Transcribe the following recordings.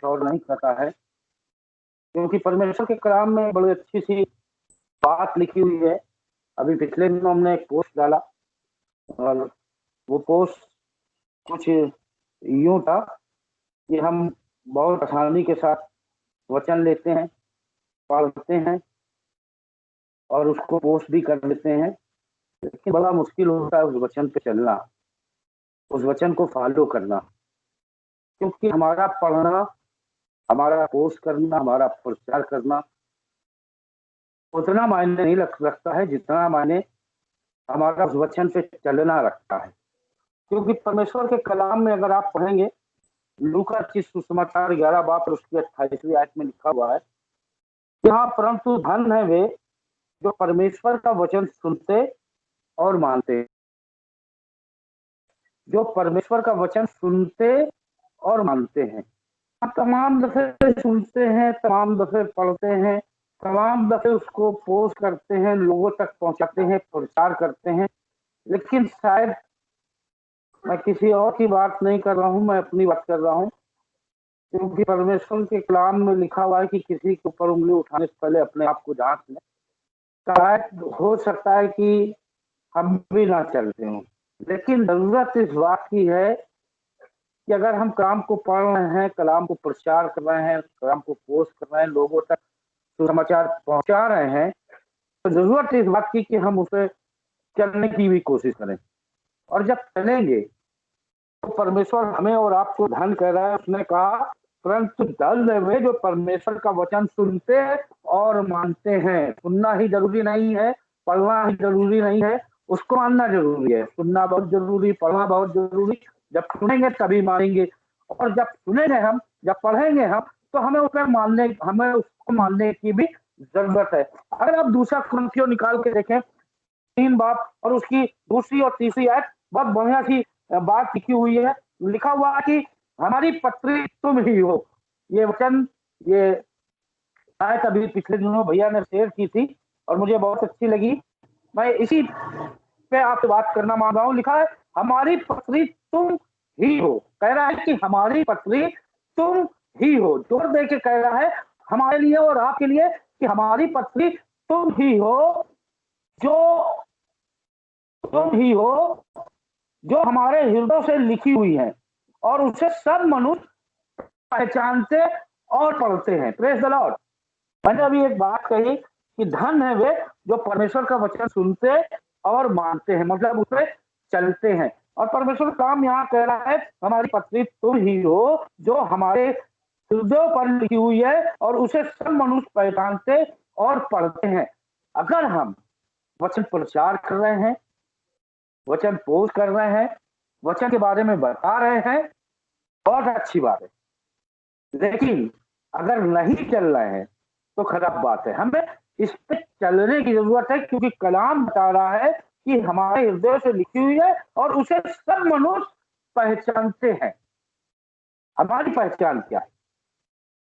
कुछ और नहीं करता है, क्योंकि परमेश्वर के कलाम में बड़ी अच्छी सी बात लिखी हुई है। अभी पिछले दिनों हमने एक पोस्ट डाला और वो पोस्ट कुछ यूं था कि हम बहुत आसानी के साथ वचन लेते हैं, पढ़ते हैं और उसको पोस्ट भी कर लेते हैं, लेकिन बड़ा मुश्किल होता है उस वचन पे चलना, उस वचन को फॉलो करना, क्योंकि हमारा पढ़ना, हमारा पोस्ट करना, हमारा प्रचार करना उतना मायने नहीं रखता है जितना मायने हमारा उस वचन पे चलना रखता है। क्योंकि परमेश्वर के कलाम में अगर आप पढ़ेंगे, लूका सुसमाचार 11 बाब और उसकी 28वीं आयत में लिखा हुआ है, यहाँ परंतु धन है वे जो परमेश्वर का वचन सुनते और मानते, जो परमेश्वर का वचन सुनते और मानते हैं। तमाम दफे सुनते हैं, तमाम दफे पढ़ते हैं, तमाम दफे उसको पोस्ट करते हैं, लोगों तक पहुंचाते हैं, प्रचार करते हैं, लेकिन शायद मैं किसी और की बात नहीं कर रहा हूं, मैं अपनी बात कर रहा हूं, क्योंकि परमेश्वर के कलाम में लिखा हुआ है कि किसी के ऊपर उंगली उठाने से पहले अपने आप को जांच लें। शायद हो सकता है कि हम भी ना चलते हों, लेकिन जरूरत इस बात की है कि अगर हम कलाम को पढ़ रहे हैं, कलाम को प्रचार कर रहे हैं, कलाम को पोस्ट कर रहे हैं, लोगों तक सुसमाचार पहुंचा रहे हैं, तो जरूरत इस बात की कि हम उसे चलने की भी कोशिश करें। और जब चलेंगे तो परमेश्वर हमें और आपको धन कह रहा है। उसने कहा परंतु धन है वे जो परमेश्वर का वचन सुनते और मानते हैं। सुनना ही जरूरी नहीं है, पढ़ना ही जरूरी नहीं है, उसको मानना जरूरी है। सुनना बहुत जरूरी, पढ़ना बहुत जरूरी। जब सुनेंगे तभी मानेंगे, और जब सुनेंगे हम, जब पढ़ेंगे हम, तो हमें उसको मानने की भी जरूरत है। अगर आप दूसरा कुरिन्थियों निकाल के देखें 3 बाब और उसकी दूसरी और तीसरी आयत, बहुत बढ़िया सी बात लिखी हुई है। लिखा हुआ है कि हमारी पत्री तुम ही हो। ये वचन, ये आयत अभी पिछले दिनों भैया ने शेयर की थी और मुझे बहुत अच्छी लगी। मैं इसी पे आपसे बात करना मान रहा हूँ। लिखा है हमारी पत्री तुम ही हो। कह रहा है कि हमारी पत्री तुम ही हो। जोर दे के कह रहा है हमारे लिए और आपके लिए कि हमारी पत्री तुम ही हो, जो तुम ही हो, जो हमारे हृदय से लिखी हुई है और उसे सब मनुष्य पहचानते और पढ़ते हैं। Praise the Lord. मैंने अभी एक बात कही कि धन है वे जो परमेश्वर का वचन सुनते और मानते हैं, मतलब उसे चलते हैं। और परमेश्वर का काम यहाँ कह रहा है हमारी पत्री तुम ही हो, जो हमारे हृदय पर लिखी हुई है और उसे सब मनुष्य पहचानते और पढ़ते हैं। अगर हम वचन प्रचार कर रहे हैं, वचन पोस्ट कर रहे हैं, वचन के बारे में बता रहे हैं, बहुत अच्छी बात है। लेकिन अगर नहीं चल रहे हैं तो खराब बात है। हमें इस पे चलने की जरूरत है, क्योंकि कलाम बता रहा है कि हमारे हृदय से लिखी हुई है और उसे सब मनुष्य पहचानते हैं। हमारी पहचान क्या है?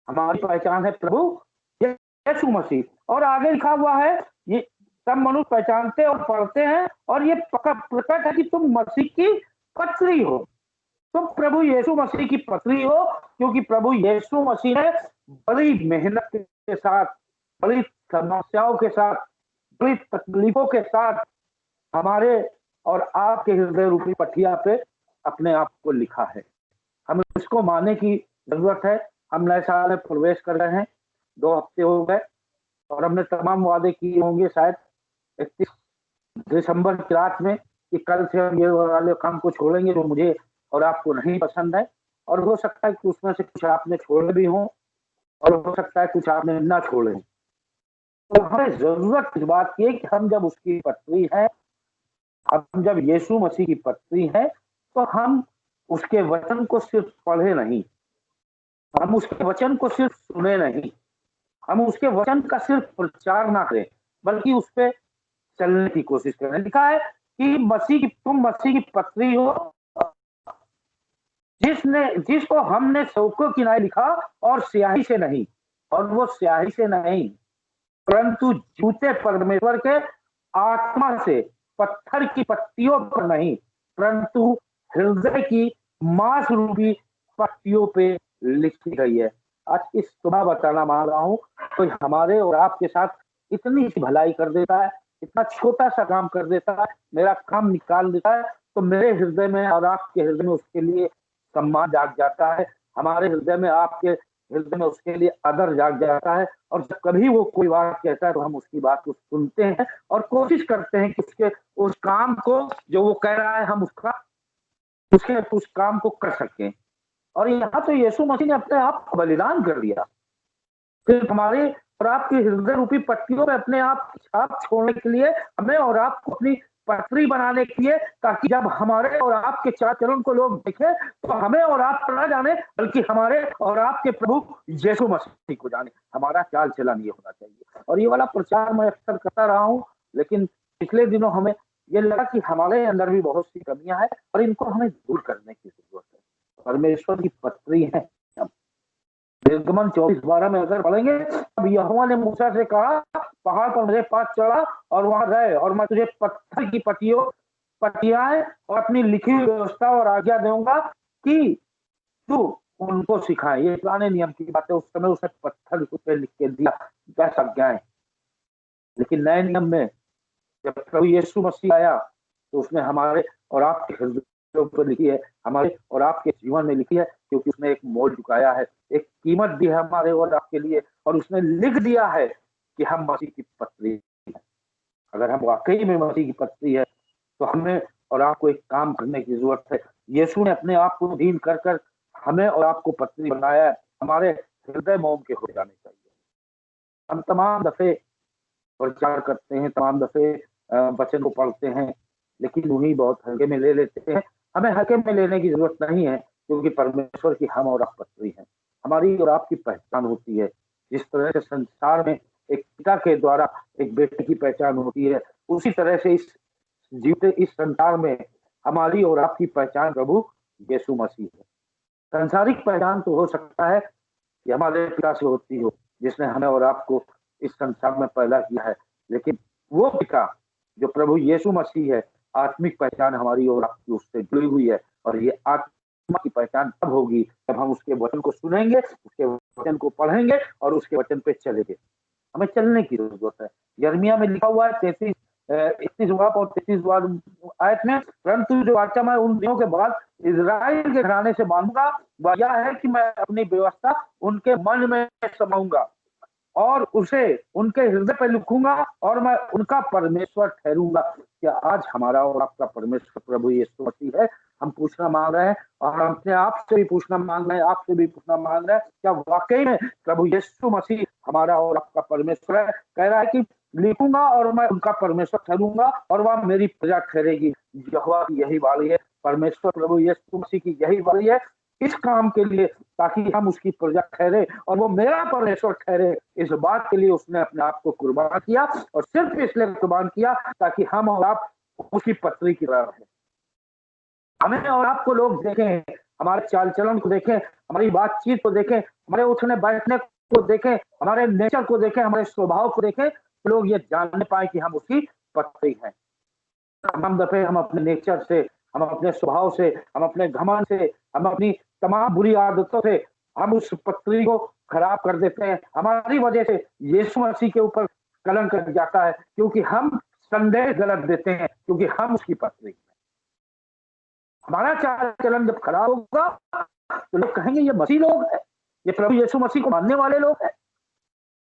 हमारी पहचान है प्रभु यीशु मसीह। और आगे लिखा हुआ है ये सब मनुष्य पहचानते और पढ़ते हैं, और ये प्रकट है कि तुम मसीह की पत्री हो, तुम प्रभु यीशु मसीह की पत्री हो, क्योंकि प्रभु यीशु मसीह ने बड़ी मेहनत के साथ, बड़ी समस्याओं के साथ, बड़ी तकलीफों के साथ हमारे और आपके हृदय रूपी पठिया पे अपने आप को लिखा है। हमें इसको मानने की जरूरत है। हम नए साल में प्रवेश कर रहे हैं, 2 हफ्ते हो गए और हमने तमाम वादे किए होंगे शायद 31 दिसंबर की रात में कि कल से हम ये वाले काम को छोड़ेंगे जो मुझे और आपको नहीं पसंद है। और हो सकता है कि उसमें से कुछ आपने छोड़े भी हों और हो सकता है कुछ आपने ना छोड़े। तो हमें जरूरत इस बात की है कि हम जब उसकी पत्री है, हम जब यीशु मसीह की पत्री है, तो हम उसके वचन को सिर्फ पढ़े नहीं, हम उसके वचन को सिर्फ सुने नहीं, हम उसके वचन का सिर्फ प्रचार ना करें, बल्कि उस पर चलने की कोशिश करें। लिखा है कि तुम मसीह की पत्री हो, जिसको हमने शौकों की नहीं लिखा और स्याही से नहीं, और वो स्याही से नहीं परंतु झूठे परमेश्वर के आत्मा से, पत्थर की पत्तियों पर नहीं परंतु हृदय की मांस रूपी पत्तियों पे लिखी गई है। आज इस सुबह बताना मान रहा हूँ, कोई हमारे और आपके साथ इतनी सी भलाई कर देता है, इतना छोटा सा काम कर देता है, मेरा काम निकाल देता है, तो मेरे हृदय में और आपके हृदय में उसके लिए सम्मान जाग जाता है, हमारे हृदय में आपके हृदय में उसके लिए आदर जाग जाता है। और जब कभी वो कोई बात कहता है तो हम उसकी बात को सुनते हैं और कोशिश करते हैं कि उसके उस काम को जो वो कह रहा है हम उसके उस काम को कर सकें। और यहाँ तो यीशु मसीह ने अपने आप को बलिदान कर दिया, सिर्फ हमारे और आपके हृदय रूपी पट्टियों में अपने आप छाप छोड़ने के लिए, हमें और आपको अपनी पटरी बनाने के लिए, ताकि जब हमारे और आपके चाल चलन को लोग देखें तो हमें और आप ना जाने बल्कि हमारे और आपके प्रभु यीशु मसीह को जाने। हमारा चाल चलन ये होना चाहिए। और ये वाला प्रचार मैं अक्सर करता रहा हूँ, लेकिन पिछले दिनों हमें ये लगा कि हमारे अंदर भी बहुत सी कमियां हैं और इनको हमें दूर करने की जरूरत है। परमेश्वर की पत्री है। निर्गमन 24:12 में अगर पढ़ेंगे, अब यहोवा ने मूसा से कहा, पहाड़ पर मेरे पास चढ़ा और वहां रहे, और मैं तुझे पत्थर की पटियाएं और अपनी लिखी हुई व्यवस्था और आज्ञा दूंगा कि तू उनको सिखाए। ये पुराने नियम की बात है, उस समय उसने पत्थर पे लिख के दिया 10 आज्ञाएं। लेकिन नए नियम में जब प्रभु यीशु मसीह आया तो उसने हमारे और आपके हृदयों पर लिखी है, हमारे और आपके जीवन में लिखी है, क्योंकि उसने एक मोल चुकाया है, एक कीमत दी है हमारे और आपके लिए, और उसने लिख दिया है कि हम मसीह की पत्री हैं। अगर हम वाकई में मसीह की पत्री है तो हमें और आपको एक काम करने की जरूरत है। यीशु ने अपने आप को दीन कर कर हमें और आपको पत्री बनाया है, हमारे हृदय मोम के हो जाने चाहिए। हम तमाम दफे प्रचार करते हैं, तमाम दफे वचन को पढ़ते हैं, लेकिन उन्हीं बहुत हल्के में ले लेते हैं। हमें हल्के में लेने की जरूरत नहीं है, क्योंकि परमेश्वर की हम और आप पत्री हैं, हमारी और आपकी पहचान होती है। जिस तरह से संसार में एक पिता के द्वारा एक बेटे की पहचान होती है, उसी तरह से इस जीवते इस संसार में हमारी और आपकी पहचान प्रभु यीशु मसीह है। सांसारिक पहचान तो हो सकता है कि हमारे पिता से होती हो, जिसने हमें और आपको इस संसार में पैदा किया है, लेकिन वो पिता जो प्रभु यीशु मसीह है, आत्मिक पहचान हमारी और आपकी उससे जुड़ी हुई है। और ये आत्मा की पहचान तब होगी जब हम उसके वचन को सुनेंगे, उसके वचन को पढ़ेंगे और उसके वचन पे चलेंगे। हमें चलने की जरूरत है। यिर्मयाह में लिखा हुआ है 31वां और 33वां आयत में, परंतु जो वाचा मैं उन दिनों के बाद इजराइल के घराने से बांधूंगा वह यह है कि मैं अपनी व्यवस्था उनके मन में समाऊंगा और उसे उनके हृदय पर लिखूंगा और मैं उनका परमेश्वर ठहरूंगा। क्या आज हमारा और आपका परमेश्वर प्रभु यीशु मसीह है? हम पूछना मांग रहे हैं और हम अपने आप से भी पूछना मांग रहे हैं, आपसे भी पूछना मांग रहे हैं, क्या वाकई में प्रभु यीशु मसीह हमारा और आपका परमेश्वर है? कह रहा है कि लिखूंगा और मैं उनका परमेश्वर ठहरूंगा और वह मेरी प्रजा ठहरेगी। यहोवा की यही वाणी है, परमेश्वर प्रभु यीशु मसीह की यही वाणी है इस काम के लिए, ताकि हम उसकी प्रजा ठहरे और वो मेरा परमेश्वर ठहरे। इस बात के लिए उसने अपने आप को कुर्बान किया, और सिर्फ इसलिए कुर्बान किया ताकि हम और आप उसकी पत्री की तरह रहें। हमें और आपको लोग देखें, हमारे चाल चलन को देखें, हमारी बातचीत को देखें, हमारे उठने बैठने को देखें, हमारे नेचर को देखें, हमारे स्वभाव को देखें, लोग ये जानने पाए कि हम उसकी पत्री हैं। तमाम दफे हम अपने नेचर से, हम अपने स्वभाव से, हम अपने घमंड से, हम अपनी तमाम बुरी आदतों से हम उस पत्री को खराब कर देते हैं। हमारी वजह से यीशु मसीह के ऊपर कलंक लग जाता है, क्योंकि हम संदेश गलत देते हैं, क्योंकि हम उसकी पत्री हैं। हमारा चाल चलन जब खराब होगा तो लोग कहेंगे ये मसीह लोग हैं, ये प्रभु यीशु मसीह को मानने वाले लोग हैं।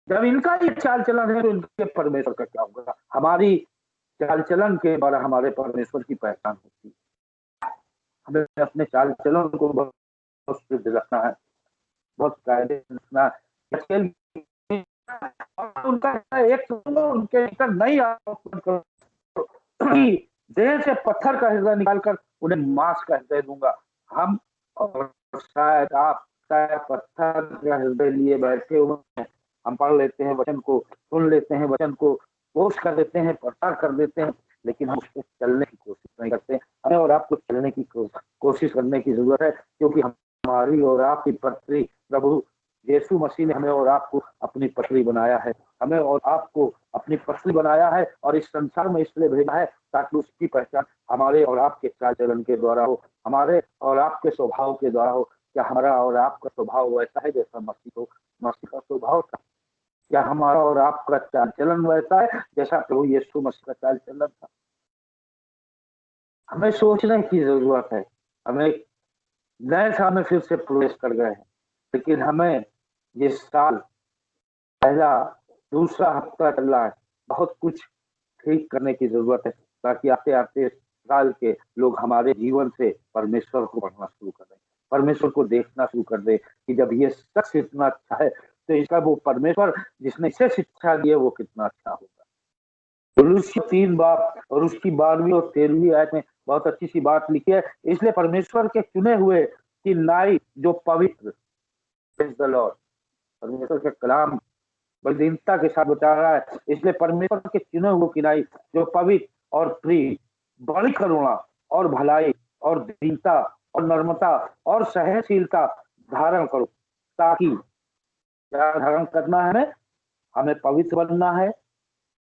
जब इनका ये चाल चलन है तो इनके परमेश्वर का क्या होगा? हमारी चाल चलन के द्वारा हमारे परमेश्वर की पहचान होती है। हमें अपने चाल चलन को बहुत शुद्ध रखना है, बहुत कायदे से रखना है। उनका एक उनके निकट नहीं देह से पत्थर का हृदय निकालकर उन्हें मांस का हृदय दूंगा। हम और शायद आप शायद पत्थर का हृदय लिए बैठे हुए हैं। हम पढ़ लेते हैं वचन को, सुन लेते हैं वचन को, पोस्ट कर देते हैं, प्रचार कर देते हैं, लेकिन हम उसको चलने की कोशिश नहीं करते। हमें और आपको चलने की कोशिश करने की जरूरत है, क्योंकि हमारी और आपकी पत्री प्रभु यीशु मसीह ने हमें और आपको अपनी पत्री बनाया है। हमें और आपको अपनी पत्री बनाया है और इस संसार में इसलिए भेजा है ताकि उसकी पहचान हमारे और आपके चाल चलन के द्वारा हो, हमारे और आपके स्वभाव के द्वारा हो, क्या हमारा और आपका स्वभाव वैसा है जैसा मसीह का स्वभाव था? क्या हमारा और आपका चाल चलन वैसा है जैसा प्रभु यीशु मसीह का चाल चलन था? हमें सोचने की जरूरत है। हमें नए साल में फिर से प्रवेश कर गए हैं, लेकिन हमें ये साल पहला दूसरा हफ्ता चल रहा है, बहुत कुछ ठीक करने की जरूरत है, ताकि आते आते साल के लोग हमारे जीवन से परमेश्वर को पढ़ना शुरू कर दें, परमेश्वर को देखना शुरू कर दे कि जब ये शख्स इतना अच्छा है तो इसका वो परमेश्वर जिसने इसे शिक्षा दी है वो कितना अच्छा होगा। तो उसकी 3 बार और उसकी 12वीं और 13वीं आयत में बहुत अच्छी सी बात लिखी है। इसलिए परमेश्वर के चुने हुए की नाई जो पवित्र, परमेश्वर का कलाम बड़ी दीनता के साथ बता रहा है। इसलिए परमेश्वर के चुने हुए की नाई जो पवित्र और प्रिय, बड़ी करुणा और भलाई और दीनता और नम्रता और सहनशीलता धारण करो, ताकि क्या धारण करना है हमें? हमें पवित्र बनना है,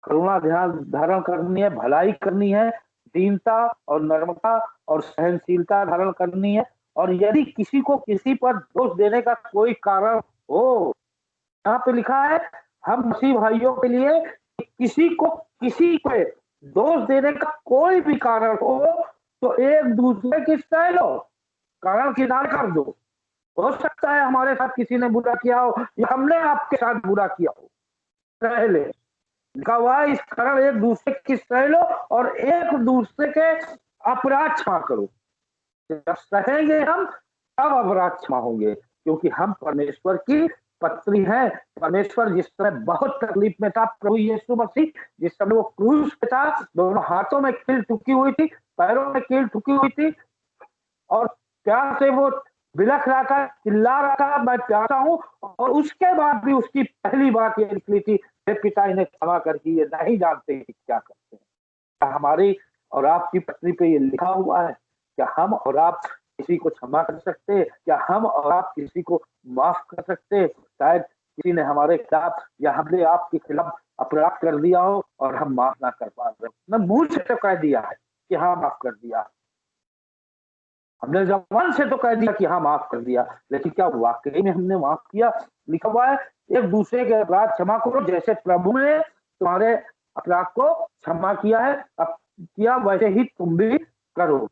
करुणा ध्यान धारण करनी है, भलाई करनी है, दीनता और नम्रता और सहनशीलता धारण करनी है। और यदि किसी को किसी पर दोष देने का कोई कारण हो, यहाँ पे लिखा है हम मसीह भाइयों के लिए किसी को दोष देने का कोई भी कारण तो एक दूसरे की सह लो, कारण किनारे कर दो। हो सकता है हमारे साथ किसी ने बुरा किया हो या हमने आपके साथ बुरा किया हो, सह ले। लिखा हुआ है इस कारण एक दूसरे की सह लो और एक दूसरे के अपराध क्षमा करो। जब सहेंगे हम तब अपराध क्षमा होंगे, क्योंकि हम परमेश्वर की पत्री है। परमेश्वर जिस समय बहुत तकलीफ में था, प्रभु यीशु मसीह जिस समय वो क्रूस पे था, दोनों हाथों में कील ठुकी हुई थी, पैरों में कील ठुकी हुई थी और प्यार से वो बिलख रहा था, चिल्ला रहा था मैं प्यासा हूं। और उसके बाद भी उसकी पहली बात ये निकली थी, हे पिता इन्हें क्षमा करके ये नहीं जानते कि क्या करते हैं। क्या हमारी और आपकी पत्री पे ये लिखा हुआ है? क्या हम और आप किसी को क्षमा कर सकते हैं? क्या हम और आप किसी को माफ कर सकते हैं? शायद किसी ने हमारे खिलाफ या हमने आपके खिलाफ अपराध कर दिया हो और हम माफ ना कर पा रहे, ना मुंह से तो कह दिया है कि हाँ माफ कर दिया, हमने जबान से तो कह दिया कि हाँ माफ कर दिया, लेकिन क्या वाकई में हमने माफ किया? लिखा हुआ है एक दूसरे के अपराध क्षमा करो जैसे प्रभु ने तुम्हारे अपराध को क्षमा किया है, अब किया वैसे ही तुम भी करो।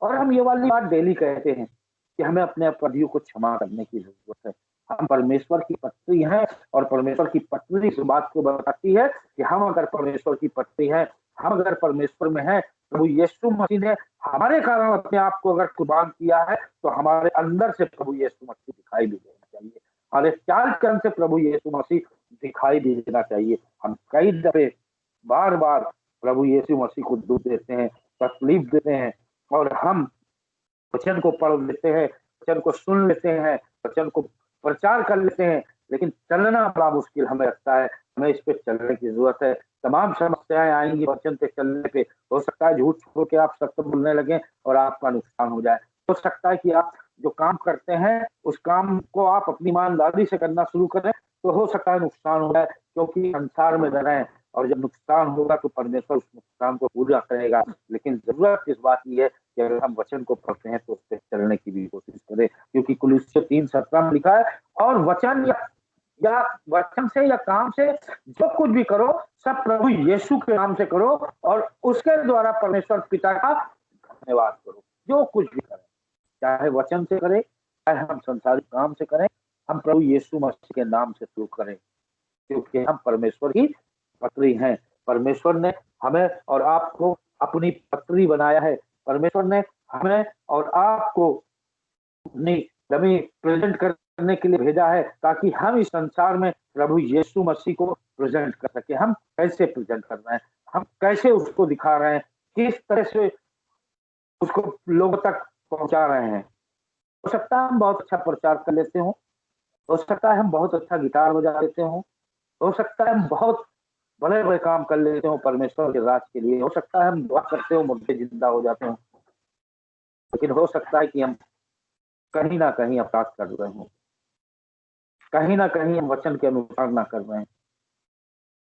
और हम ये वाली बात डेली कहते हैं कि हमें अपने अपराधियों को क्षमा करने की जरूरत है। हम परमेश्वर की पत्री हैं और परमेश्वर की पत्री इस बात को बताती है कि हम अगर परमेश्वर की पत्री हैं, हम अगर परमेश्वर में हैं, प्रभु यीशु मसीह ने हमारे कारण अपने आप को अगर कुर्बान किया है, तो हमारे अंदर से प्रभु यीशु मसीह दिखाई भी देना चाहिए, हमारे चाल चलन से प्रभु यीशु मसीह दिखाई भी देना चाहिए। हम कई दफे बार बार प्रभु यीशु मसीह को दुख देते हैं, तकलीफ देते हैं और हम वचन को पढ़ लेते हैं, वचन को सुन लेते हैं, वचन को प्रचार कर लेते हैं, लेकिन चलना बड़ा मुश्किल हमें लगता है। हमें इस पे चलने की जरूरत है। तमाम समस्याएं आएंगी वचन पे चलने पे। हो सकता है झूठ छोड़ के आप सत्य बोलने लगे और आपका नुकसान हो जाए। हो सकता है कि आप जो काम करते हैं उस काम को आप अपनी ईमानदारी से करना शुरू करें, तो हो सकता है नुकसान हो जाए, क्योंकि संसार में रहें और जब नुकसान होगा तो परमेश्वर उस नुकसान को पूरा करेगा। लेकिन जरूरत इस बात की है कि अगर हम वचन को पढ़ते हैं तो उस पर चलने की भी कोशिश करें, क्योंकि कुलुस्से 3:17 में लिखा है और वचन या वचन से या काम से जो कुछ भी करो सब प्रभु यीशु के नाम से करो और उसके द्वारा परमेश्वर पिता का धन्यवाद करो। जो कुछ भी करें, चाहे वचन से करें चाहे हम संसारिक काम से करें, हम प्रभु यीशु मसीह के नाम से शुरू करें, क्योंकि हम परमेश्वर की पत्री हैं। परमेश्वर ने हमें और आपको अपनी पत्री बनाया है। परमेश्वर ने हमें और आपको अपनी डमी प्रेजेंट करने के लिए भेजा है, ताकि हम इस संसार में प्रभु यीशु मसीह को प्रेजेंट कर सके। हम कैसे प्रेजेंट कर रहे हैं, हम कैसे उसको दिखा रहे हैं, किस तरह से उसको लोगों तक पहुंचा रहे हैं। हो सकता है हम बहुत अच्छा प्रचार कर लेते हो सकता है हम बहुत अच्छा गिटार बजा लेते हो सकता है हम बहुत बड़े बड़े काम कर लेते हो परमेश्वर के राज के लिए, हो सकता है हम दुआ करते हो मुर्दे जिंदा हो जाते हो, लेकिन हो सकता है कि हम कहीं ना कहीं अपराध कर रहे हो, कहीं ना कहीं हम वचन के अनुसार ना कर रहे हैं,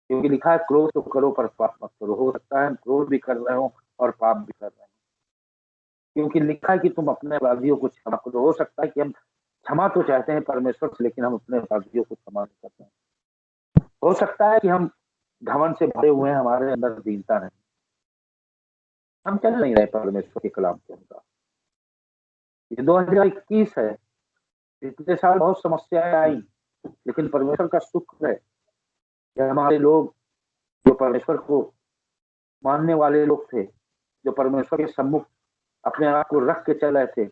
क्योंकि लिखा है क्रोध तो करो पर पाप मत करो। हो सकता है हम क्रोध भी कर रहे हो और पाप भी कर रहे हैं, क्योंकि लिखा है कि तुम अपने अपराधियों को क्षमा करो। हो सकता है कि हम क्षमा तो चाहते हैं परमेश्वर से, लेकिन हम अपने अपराधियों को क्षमा नहीं करते हैं। हो सकता है कि हम घमंड से भरे हुए हैं, हमारे अंदर दीनता नहीं, हम चल नहीं रहे परमेश्वर के कलाम के अनुसार। ये 2021 है, पिछले साल बहुत समस्याएं आई, लेकिन परमेश्वर का शुक्र है कि हमारे लोग जो परमेश्वर को मानने वाले लोग थे, जो परमेश्वर के सम्मुख अपने आप को रख के चल रहे थे,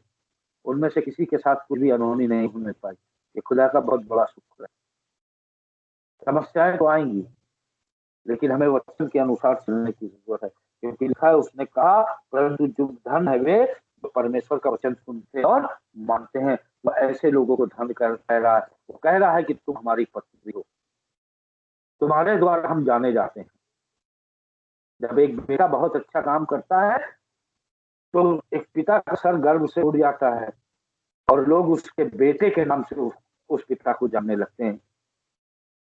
उनमें से किसी के साथ कुछ भी अनहोनी नहीं होने पाई। ये खुदा का बहुत बड़ा शुक्र है। समस्याएं तो आएंगी, लेकिन हमें वचन के अनुसार चलने की जरूरत है, क्योंकि लिखा है, उसने कहा परंतु जो धन है वे जो परमेश्वर का वचन सुनते और मानते हैं, वो ऐसे लोगों को धन कह रहा है। वो कह रहा है कि तुम हमारी पत्नी हो, तुम्हारे द्वारा हम जाने जाते हैं। जब एक बेटा बहुत अच्छा काम करता है तो एक पिता का सर गर्व से उड़ जाता है और लोग उसके बेटे के नाम से उस पिता को जानने लगते हैं।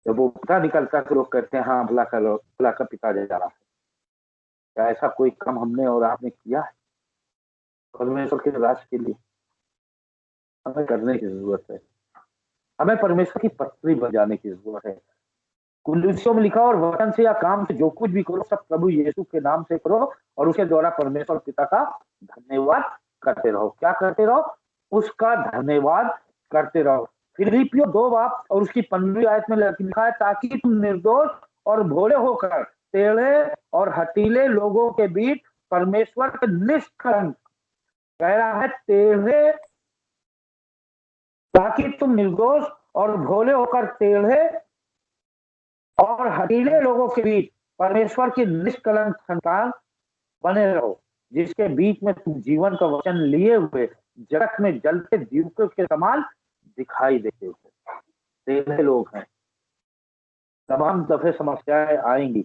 जब वो पिता निकलता है तो लोग कहते हैं हाँ भला का पिता जा रहा है। क्या ऐसा कोई काम हमने और आपने किया है परमेश्वर के राज के लिए? हमें करने की जरूरत है। हमें परमेश्वर की पत्री बन जाने की जरूरत है। कुलुस्सियों में लिखा, और वचन से या काम से जो कुछ भी करो सब प्रभु यीशु के नाम से करो और उसके द्वारा परमेश्वर पिता का धन्यवाद करते रहो। क्या करते रहो? उसका धन्यवाद करते रहो। फिलिपियों 2 बाब और उसकी 15वीं आयत में लिखा है, ताकि तुम निर्दोष और भोले होकर टेढ़े और हटीले लोगों के बीच परमेश्वर के निष्कलंक, कह रहा है टेढ़े, ताकि तुम निर्दोष और भोले होकर टेढ़े और हठीले लोगों के बीच परमेश्वर की निष्कलंक संतान बने रहो, जिसके बीच में तुम जीवन का वचन लिए हुए जगत में जलते दीपक के समान दिखाई देते हो। टेढ़े लोग हैं। तमाम दफे समस्याएं आएंगी,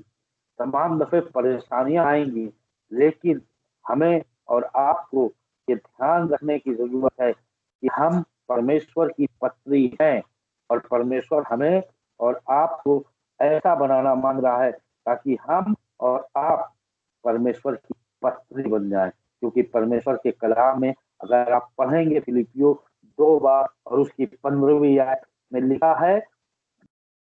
तमाम दफे परेशानियां आएंगी, लेकिन हमें और आपको ये ध्यान रखने की जरूरत है कि हम परमेश्वर की पत्री हैं और परमेश्वर हमें और आपको ऐसा बनाना मांग रहा है ताकि हम और आप परमेश्वर की पत्री बन जाए। क्योंकि परमेश्वर के कलाम में अगर आप पढ़ेंगे फिलिपियों 2 बार और उसकी 15वीं आयत में लिखा है,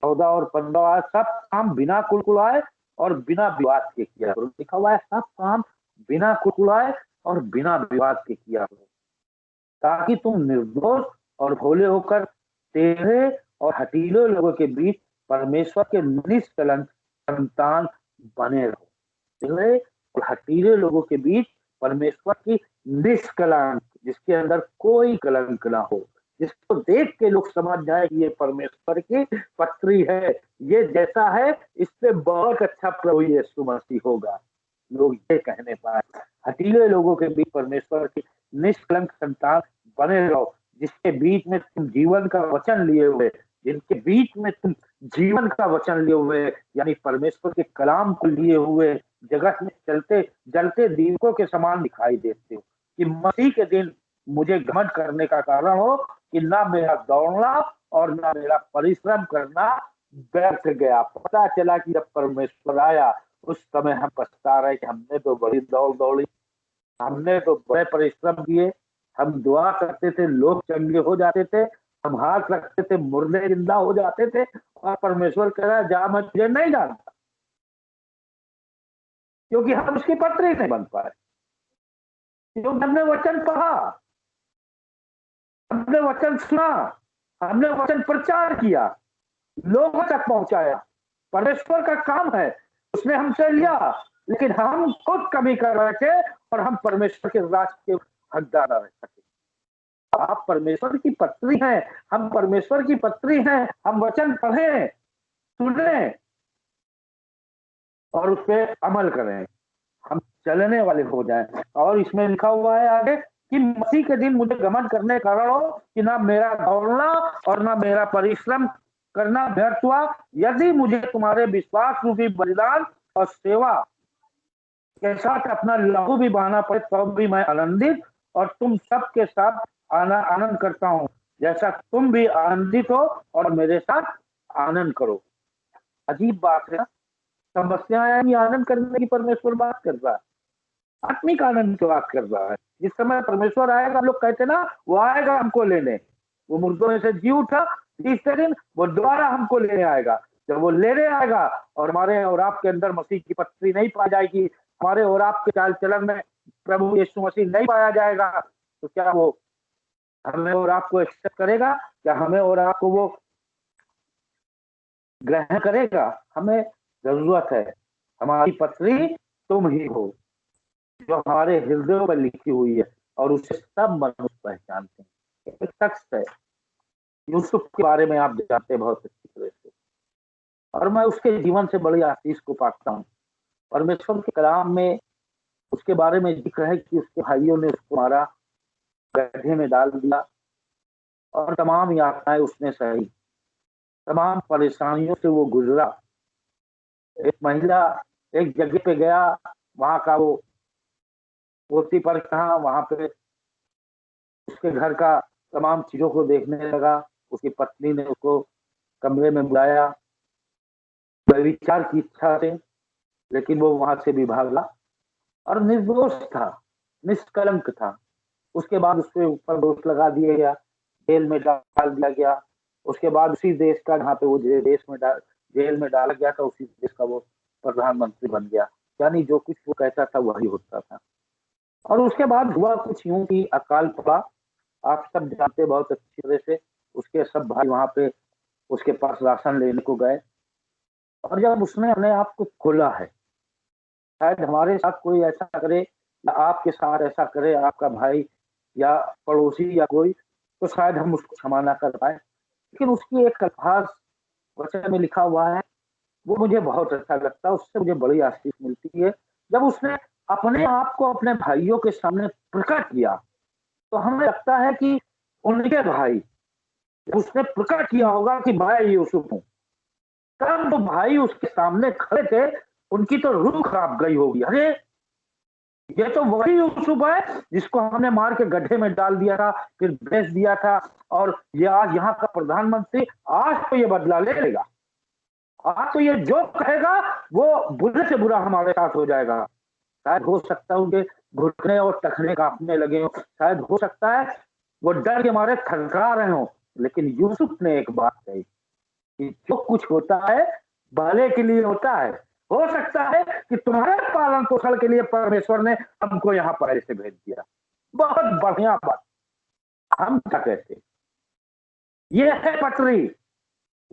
14 और 15, सब काम बिना कुलकुलाए और बिना विवाद के किया करो। लिखा हुआ है सब काम बिना कुलकुलाए और बिना विवाद के किया करो, ताकि तुम निर्दोष और भोले होकर टेढ़े और हठीले लोगों के बीच परमेश्वर के निष्कलंक संतान बने रहो। टेढ़े और हठीले लोगों के बीच परमेश्वर की निष्कलंक, जिसके अंदर कोई कलंक ना हो, जिसको देख के लोग समझ जाए कि ये परमेश्वर की पत्री है, ये जैसा है इससे बहुत अच्छा प्रभु यीशु मसीह होगा, लोग ये कहने पाए। हठीले लोगों के बीच परमेश्वर की निष्कलंक संतान बने रहो, जिसके बीच में तुम जीवन का वचन लिए हुए, जिनके बीच में तुम जीवन का वचन लिए हुए, यानी परमेश्वर के कलाम को लिए हुए जगत में चलते जलते दीपकों के समान दिखाई देते हो। कि मसीह के दिन मुझे घमंड करने का कारण हो कि ना मेरा दौड़ना और ना मेरा परिश्रम करना व्यर्थ गया। पता चला कि जब परमेश्वर आया उस समय हम पछता रहे कि हमने तो बड़ी दौड़ दौड़ी, हमने तो बड़े परिश्रम किए, हम दुआ करते थे लोग चंगे हो जाते थे, हम हाथ रखते थे मुर्दे जिंदा हो जाते थे, और परमेश्वर कह रहा है जा मैं तुझे नहीं जानता, क्योंकि हम उसकी पत्री नहीं बन पाए। क्योंकि हमने वचन पढ़ा, हमने वचन सुना, हमने वचन प्रचार किया, लोगों तक पहुंचाया। परमेश्वर का काम है, उसने हमसे लिया, लेकिन हम खुद कमी कर रहे थे और हम परमेश्वर के राज के हकदार रह सके। आप परमेश्वर की पत्री हैं, हम परमेश्वर की पत्री हैं। हम वचन पढ़ें, सुने और उस पर अमल करें, हम चलने वाले हो जाएं। और इसमें लिखा हुआ है आगे कि मसीह के दिन मुझे घमंड करने का कारण हो कि ना मेरा दौड़ना और ना मेरा परिश्रम करना व्यर्थ हुआ। यदि मुझे तुम्हारे विश्वास रूपी बलिदान और सेवा के साथ अपना लहू भी बहाना पड़े तो भी मैं आनंदित और तुम सबके साथ आनंद करता हूँ, जैसा तुम भी आनंदित हो और मेरे साथ आनंद करो। अजीब बात है, समस्याएं आनंद करने की परमेश्वर बात कर रहा है। आत्मिक आनंद की बात कर रहा है। जिस समय परमेश्वर आएगा, हम लोग कहते ना वो आएगा हमको लेने, वो मुर्दों में से जी उठा, तीसरे दिन वो दोबारा हमको लेने आएगा। जब वो लेने आएगा और हमारे और आपके अंदर मसीह की पत्री नहीं पाई जाएगी, हमारे और आपके चाल चलन में प्रभु यीशु मसीह नहीं पाया जाएगा, तो क्या वो हमें और आपको एक्सेप्ट करेगा? क्या हमें और आपको वो ग्रहण करेगा? हमें जरूरत है हमारी पत्री तुम ही हो, जो हमारे हृदयों पर लिखी हुई है और उसे सब मनुष्य पहचानते हैं। एक शख्स है, यूसुफ के बारे में आप जानते हैं बहुत अच्छी तरह से, और मैं उसके जीवन से बड़ी आशीष को पाता हूँ। परमेश्वर के कलाम में उसके बारे में जिक्र है कि उसके भाइयों ने उसको मारा, गड्ढे में डाल दिया और तमाम यातनाएं उसने सही, तमाम परेशानियों से वो गुजरा। एक महिला एक जगह पे गया, वहां का वो पोती पर था, वहां पे उसके घर का तमाम चीजों को देखने लगा। उसकी पत्नी ने उसको कमरे में बुलाया, व्यभिचार की इच्छा से, लेकिन वो वहां से भी भागा और निर्दोष था, निष्कलंक था। उसके बाद उसके ऊपर दोष लगा दिया गया, जेल में डाल दिया गया। उसके बाद उसी देश का, जहाँ पे वो देश में जेल में डाला गया था, उसी देश का वो प्रधानमंत्री बन गया। यानी जो कुछ वो कहता था वही होता था। और उसके बाद हुआ कुछ यूं कि अकाल पड़ा। आप सब जानते बहुत अच्छी तरह से। उसके सब भाई वहां पे उसके पास राशन लेने को गए, और जब उसने अपने आप को खोला है, शायद हमारे साथ कोई ऐसा करे या आपके साथ ऐसा करे, आपका भाई या पड़ोसी या कोई, तो शायद हम उसको क्षमा ना कर पाए। लेकिन उसकी एक अल्फाज वचन में लिखा हुआ है, वो मुझे बहुत अच्छा लगता है, उससे मुझे बड़ी आशीष मिलती है। जब उसने अपने आप को अपने भाइयों के सामने प्रकट किया, तो हमें लगता है कि उनके भाई, उसने प्रकट किया होगा कि मैं यूसुफ हूँ, तब तो भाई उसके सामने खड़े थे, उनकी तो रूह कांप गई होगी। अरे ये तो वही यूसुफ है जिसको हमने मार के गड्ढे में डाल दिया था, फिर बेच दिया था, और ये आज यहाँ का प्रधानमंत्री। आज तो ये बदला ले लेगा, आज तो ये जो कहेगा वो बुरे से बुरा हमारे साथ हो जाएगा। शायद हो सकता है उनके घुटने और टखने कांपने लगे हो, शायद हो सकता है वो डर के मारे थरथरा रहे हो। लेकिन यूसुफ ने एक बात कही कि जो कुछ होता है भले के लिए होता है। हो सकता है कि तुम्हारे पालन पोषण के लिए परमेश्वर ने हमको यहाँ पर ऐसे भेज दिया। बहुत बढ़िया बात। हम क्या कहते, ये है पटरी,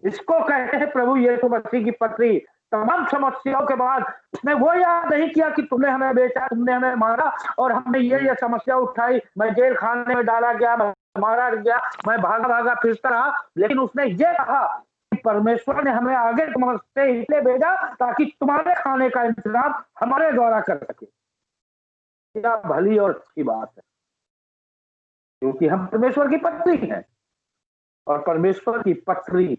इसको कहते हैं प्रभु यीशु मसीह की पत्री। तमाम समस्याओं के बाद उसने वो याद नहीं किया कि तुमने हमें बेचा, तुमने हमें मारा और हमने ये समस्या उठाई, मैं जेल खाने में डाला गया, मैं मारा गया, मैं भागा भागा फिरता रहा। लेकिन उसने ये कहा कि परमेश्वर ने हमें आगे तुमसे इसलिए भेजा ताकि तुम्हारे खाने का इंतजाम हमारे द्वारा कर सके। क्या भली और अच्छी बात है, क्योंकि हम परमेश्वर की पत्री हैं, और परमेश्वर की पत्री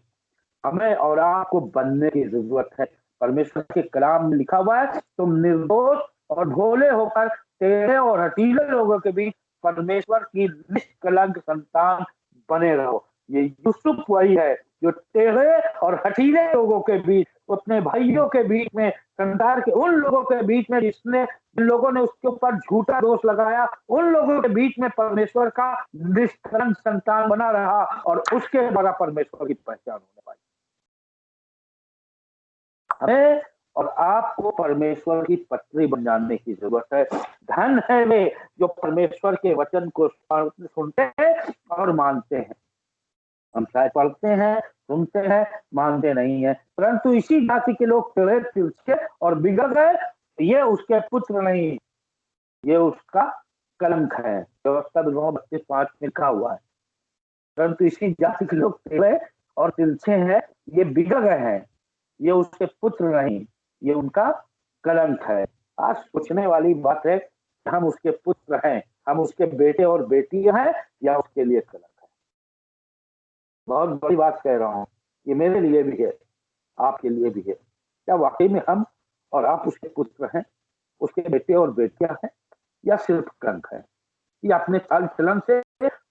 हमें और आपको बनने की जरूरत है। परमेश्वर के कलाम में लिखा हुआ है, तुम निर्दोष और भोले होकर टेढ़े और हठीले लोगों के बीच परमेश्वर की निष्कलंक संतान बने रहो। ये यूसुफ वही है जो टेढ़े और हठीले लोगों के बीच, अपने भाइयों के बीच में, संसार के उन लोगों के बीच में जिसने, जिन लोगों ने उसके ऊपर झूठा दोष लगाया, उन लोगों के बीच में परमेश्वर का निष्कलंक संतान बना रहा, और उसके द्वारा परमेश्वर की पहचान होने पाई। हमें और आपको परमेश्वर की पत्री बन जाने की जरूरत है। धन है वे जो परमेश्वर के वचन को सुनते हैं और मानते हैं। हम शायद पढ़ते हैं, सुनते हैं, मानते नहीं है, परंतु इसी जाति के लोग टेढ़े तिरछे और बिगड़ गए, ये उसके पुत्र नहीं, ये उसका कलंक है। व्यवस्था 32:5 में लिखा हुआ है, परंतु इसी जाति के लोग टेढ़े और तिरछे हैं, ये बिगड़ गए हैं, ये उसके पुत्र नहीं, ये उनका कलंक है। आज सोचने वाली बात है कि हम उसके पुत्र हैं, हम उसके बेटे और बेटी हैं, या उसके लिए कलंक है। बहुत बड़ी बात कह रहा हूँ, ये मेरे लिए भी है, आपके लिए भी है। क्या वाकई में हम और आप उसके पुत्र हैं, उसके बेटे और बेटियां हैं, या सिर्फ कलंक है, या अपने चाल चलन से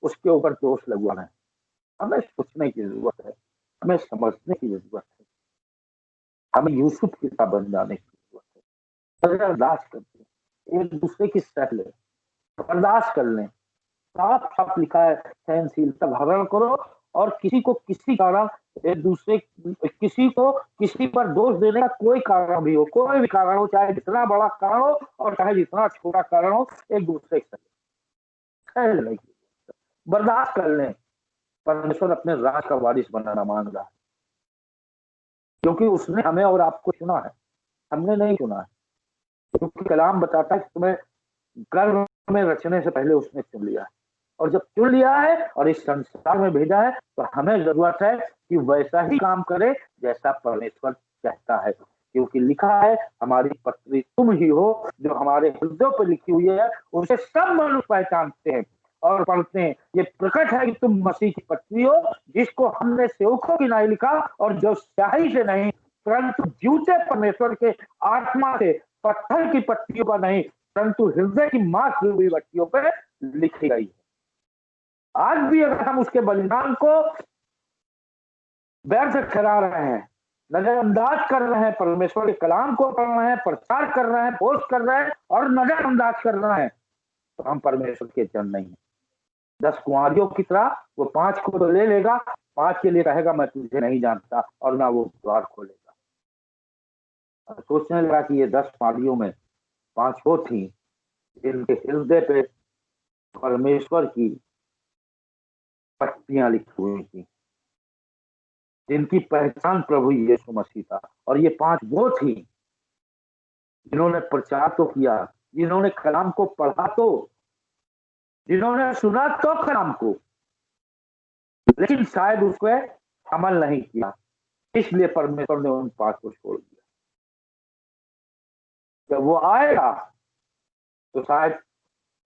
उसके ऊपर दोष लगवाना है? हमें सोचने की जरूरत है, हमें समझने की जरूरत है, हमें यूसुफ की तरह बन जाने की जरूरत है। अरदास करते हैं, एक दूसरे की सह लें, बर्दाश्त कर लें। साफ साफ लिखा है, सहनशीलता धारण करो और किसी को किसी कारण एक दूसरे किसी को किसी पर दोष देने का कोई कारण भी हो, कोई भी कारण हो, चाहे जितना बड़ा कारण हो और चाहे जितना छोटा कारण हो, एक दूसरे के साथ बर्दाश्त कर लें। परमेश्वर अपने राज का वारिस बनाना मांग रहा है, क्योंकि उसने हमें और आपको चुना है, हमने नहीं चुना है। क्योंकि कलाम बताता है कि तुम्हें गर्भ में रचने से पहले उसने चुन लिया है, और जब चुन लिया है और इस संसार में भेजा है, तो हमें जरूरत है कि वैसा ही काम करे जैसा परमेश्वर कहता है। क्योंकि लिखा है, हमारी पत्री तुम ही हो, जो हमारे हृदयों पर लिखी हुई है, उसे सब मनुष्य पहचानते हैं और पढ़ते हैं। ये प्रकट है कि तुम मसीह की पत्री हो, जिसको हमने सेवकों की नहीं लिखा, और जो स्याही से नहीं परंतु जीवते परमेश्वर के आत्मा से, पत्थर की पत्तियों पर नहीं परंतु हृदय की मांस हुई पत्तियों पर लिखी गई है। आज भी अगर हम उसके बलिदान को व्यर्थ ठहरा रहे हैं, नजरअंदाज कर रहे हैं, परमेश्वर के कलाम को पढ़ रहे हैं, प्रचार कर रहे हैं, पोस्ट कर रहे हैं और नजरअंदाज कर रहे हैं, तो हम परमेश्वर के जन नहीं है। 10 कुंवारियों की तरह वो 5 को तो ले लेगा, 5 के लिए कहेगा मैं तुझे नहीं जानता, और ना वो द्वार खोलेगा। सोचने लगा कि ये 10 कुंवारियों में 5 वो थी जिनके हृदय पे परमेश्वर की पट्टियां लिखी हुई थी, जिनकी पहचान प्रभु यीशु मसीह था। और ये 5 वो थी जिन्होंने प्रचार तो किया, जिन्होंने कलाम को पढ़ा, तो जिन्होंने सुना तो कलाम को, लेकिन शायद उसको अमल नहीं किया, इसलिए परमेश्वर ने उन 5 को छोड़ दिया। जब वो आएगा तो शायद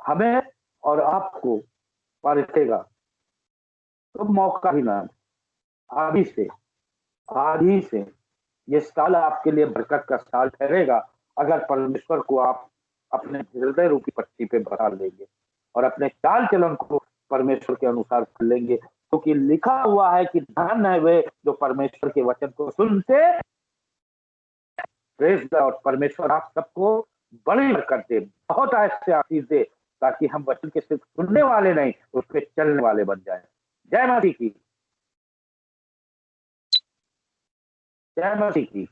हमें और आपको परखेगा, तो मौका ही ना, आदि से ये साल आपके लिए बरकत का साल ठहरेगा, अगर परमेश्वर को आप अपने हृदय रूपी पट्टी पे बता लेंगे और अपने चाल चलन को परमेश्वर के अनुसार कर लेंगे। क्योंकि तो लिखा हुआ है कि धन है वे जो परमेश्वर के वचन को सुनते। प्रेज और परमेश्वर आप सबको बड़ी बरकत दे, बहुत ऐसे आशीष दे, ताकि हम वचन के सिर्फ सुनने वाले नहीं, उस पर चलने वाले बन जाए। जय मसीह की, जय मसीह की।